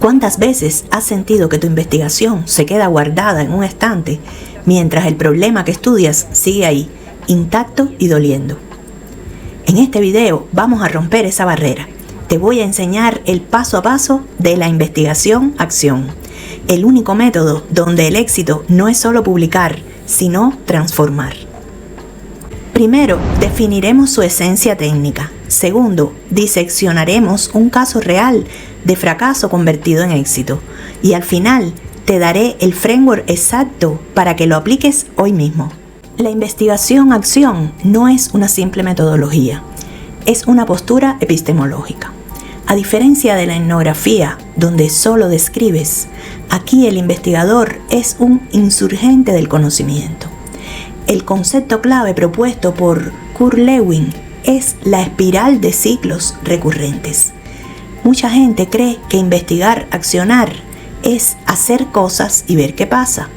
¿Cuántas veces has sentido que tu investigación se queda guardada en un estante mientras el problema que estudias sigue ahí, intacto y doliendo? En este video vamos a romper esa barrera. Te voy a enseñar el paso a paso de la investigación-acción, el único método donde el éxito no es solo publicar, sino transformar. Primero, definiremos su esencia técnica. Segundo, diseccionaremos un caso real de fracaso convertido en éxito. Y al final, te daré el framework exacto para que lo apliques hoy mismo. La investigación-acción no es una simple metodología, es una postura epistemológica. A diferencia de la etnografía, donde solo describes, aquí el investigador es un insurgente del conocimiento. El concepto clave propuesto por Kurt Lewin es la espiral de ciclos recurrentes. Mucha gente cree que investigar, accionar, es hacer cosas y ver qué pasa.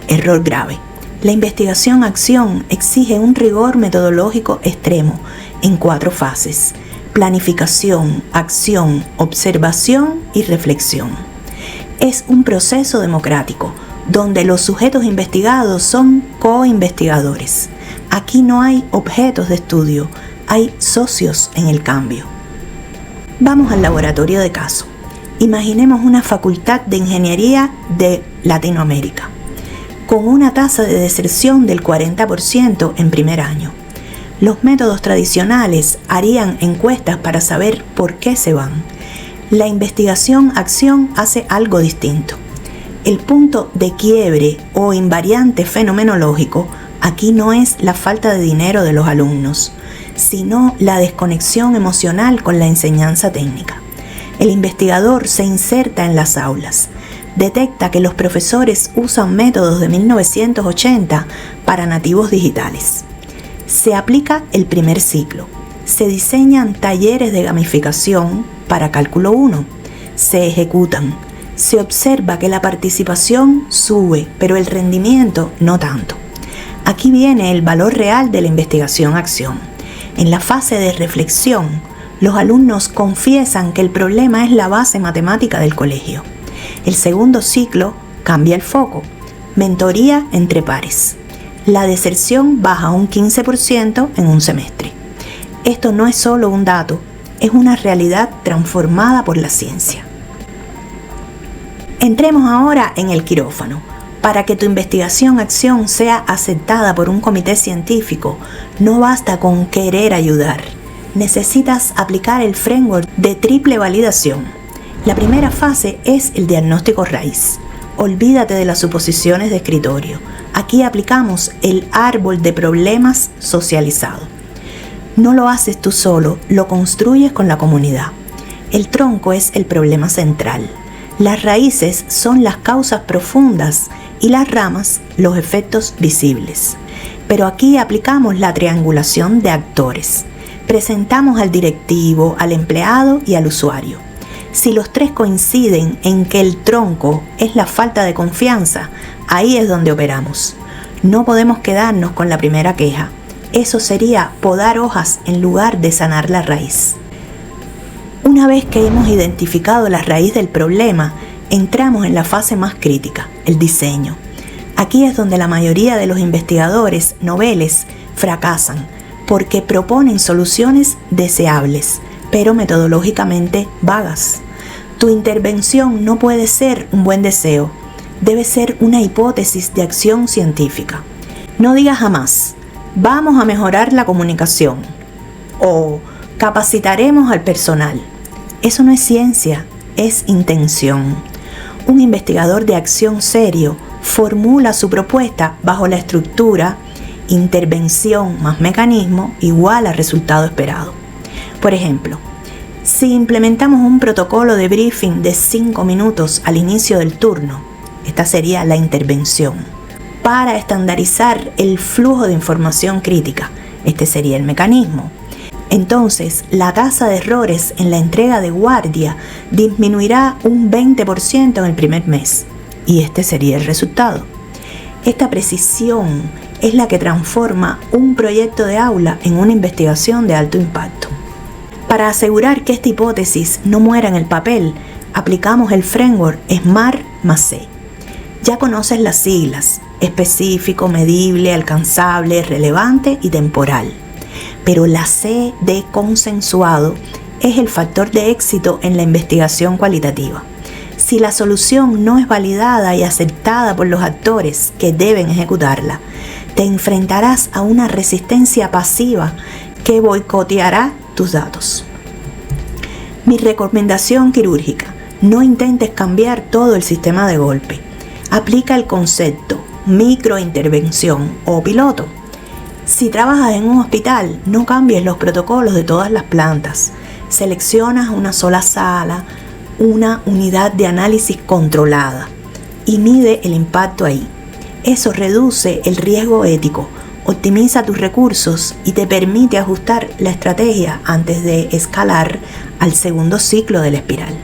Error grave. La investigación-acción exige un rigor metodológico extremo en 4 fases: planificación, acción, observación y reflexión. Es un proceso democrático, donde los sujetos investigados son co-investigadores. Aquí no hay objetos de estudio, hay socios en el cambio. Vamos al laboratorio de caso. Imaginemos una facultad de ingeniería de Latinoamérica, con una tasa de deserción del 40% en primer año. Los métodos tradicionales harían encuestas para saber por qué se van. La investigación-acción hace algo distinto. El punto de quiebre o invariante fenomenológico aquí no es la falta de dinero de los alumnos, sino la desconexión emocional con la enseñanza técnica. El investigador se inserta en las aulas, detecta que los profesores usan métodos de 1980 para nativos digitales. Se aplica el primer ciclo. Se diseñan talleres de gamificación para cálculo 1. Se ejecutan. Se observa que la participación sube, pero el rendimiento no tanto. Aquí viene el valor real de la investigación-acción. En la fase de reflexión, los alumnos confiesan que el problema es la base matemática del colegio. El segundo ciclo cambia el foco. Mentoría entre pares. La deserción baja un 15% en un semestre. Esto no es solo un dato, es una realidad transformada por la ciencia. Entremos ahora en el quirófano. Para que tu investigación-acción sea aceptada por un comité científico, no basta con querer ayudar. Necesitas aplicar el framework de triple validación. La primera fase es el diagnóstico raíz. Olvídate de las suposiciones de escritorio. Aquí aplicamos el árbol de problemas socializado. No lo haces tú solo, lo construyes con la comunidad. El tronco es el problema central. Las raíces son las causas profundas y las ramas los efectos visibles. Pero aquí aplicamos la triangulación de actores. Presentamos al directivo, al empleado y al usuario. Si los tres coinciden en que el tronco es la falta de confianza, ahí es donde operamos. No podemos quedarnos con la primera queja. Eso sería podar hojas en lugar de sanar la raíz. Una vez que hemos identificado la raíz del problema, entramos en la fase más crítica, el diseño. Aquí es donde la mayoría de los investigadores noveles fracasan, porque proponen soluciones deseables, pero metodológicamente vagas. Tu intervención no puede ser un buen deseo, debe ser una hipótesis de acción científica. No digas jamás, vamos a mejorar la comunicación o capacitaremos al personal. Eso no es ciencia, es intención. Un investigador de acción serio formula su propuesta bajo la estructura intervención más mecanismo igual a resultado esperado. Por ejemplo, si implementamos un protocolo de briefing de 5 minutos al inicio del turno, esta sería la intervención, para estandarizar el flujo de información crítica, este sería el mecanismo. Entonces, la tasa de errores en la entrega de guardia disminuirá un 20% en el primer mes, y este sería el resultado. Esta precisión es la que transforma un proyecto de aula en una investigación de alto impacto. Para asegurar que esta hipótesis no muera en el papel, aplicamos el framework SMART+C. Ya conoces las siglas: específico, medible, alcanzable, relevante y temporal. Pero la C de consensuado es el factor de éxito en la investigación cualitativa. Si la solución no es validada y aceptada por los actores que deben ejecutarla, te enfrentarás a una resistencia pasiva que boicoteará tus datos. Mi recomendación quirúrgica: no intentes cambiar todo el sistema de golpe. Aplica el concepto microintervención o piloto. Si trabajas en un hospital, no cambies los protocolos de todas las plantas. Seleccionas una sola sala, una unidad de análisis controlada y mide el impacto ahí. Eso reduce el riesgo ético, optimiza tus recursos y te permite ajustar la estrategia antes de escalar al segundo ciclo de la espiral.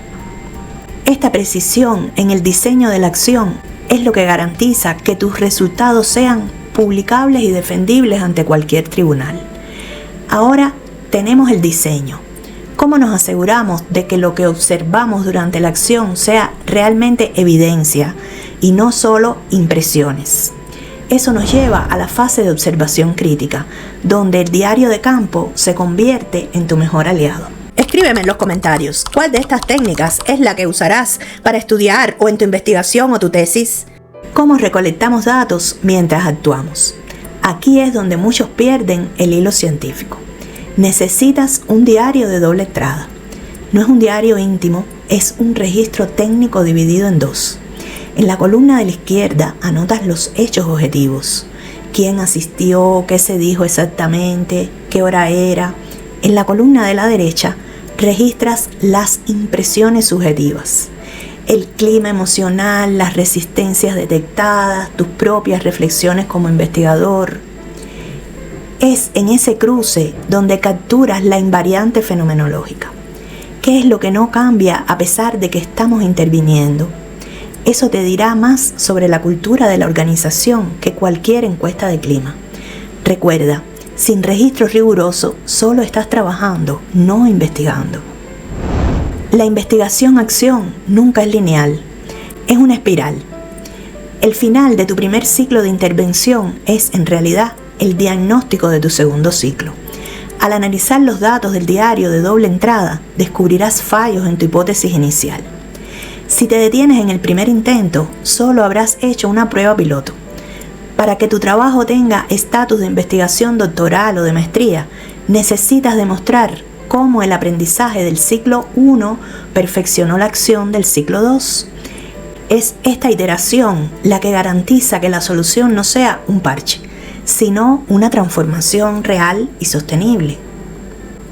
Esta precisión en el diseño de la acción es lo que garantiza que tus resultados sean publicables y defendibles ante cualquier tribunal. Ahora tenemos el diseño. ¿Cómo nos aseguramos de que lo que observamos durante la acción sea realmente evidencia y no solo impresiones? Eso nos lleva a la fase de observación crítica, donde el diario de campo se convierte en tu mejor aliado. Escríbeme en los comentarios cuál de estas técnicas es la que usarás para estudiar o en tu investigación o tu tesis. ¿Cómo recolectamos datos mientras actuamos? Aquí es donde muchos pierden el hilo científico. Necesitas un diario de doble entrada. No es un diario íntimo, es un registro técnico dividido en dos. En la columna de la izquierda anotas los hechos objetivos: quién asistió, qué se dijo exactamente, qué hora era. En la columna de la derecha registras las impresiones subjetivas: el clima emocional, las resistencias detectadas, tus propias reflexiones como investigador. Es en ese cruce donde capturas la invariante fenomenológica. ¿Qué es lo que no cambia a pesar de que estamos interviniendo? Eso te dirá más sobre la cultura de la organización que cualquier encuesta de clima. Recuerda, sin registro riguroso, solo estás trabajando, no investigando. La investigación-acción nunca es lineal, es una espiral. El final de tu primer ciclo de intervención es, en realidad, el diagnóstico de tu segundo ciclo. Al analizar los datos del diario de doble entrada, descubrirás fallos en tu hipótesis inicial. Si te detienes en el primer intento, solo habrás hecho una prueba piloto. Para que tu trabajo tenga estatus de investigación doctoral o de maestría, necesitas demostrar cómo el aprendizaje del ciclo 1 perfeccionó la acción del ciclo 2. Es esta iteración la que garantiza que la solución no sea un parche, sino una transformación real y sostenible.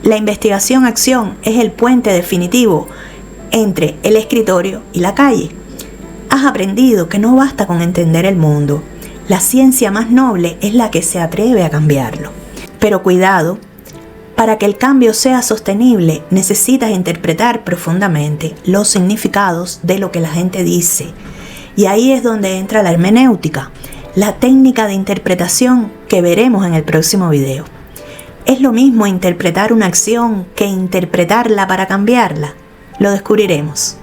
La investigación-acción es el puente definitivo entre el escritorio y la calle. Has aprendido que no basta con entender el mundo. La ciencia más noble es la que se atreve a cambiarlo. Pero cuidado, para que el cambio sea sostenible, necesitas interpretar profundamente los significados de lo que la gente dice. Y ahí es donde entra la hermenéutica, la técnica de interpretación que veremos en el próximo video. ¿Es lo mismo interpretar una acción que interpretarla para cambiarla? Lo descubriremos.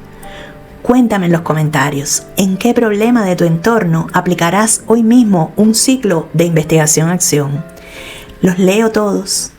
Cuéntame en los comentarios en qué problema de tu entorno aplicarás hoy mismo un ciclo de investigación-acción. Los leo todos.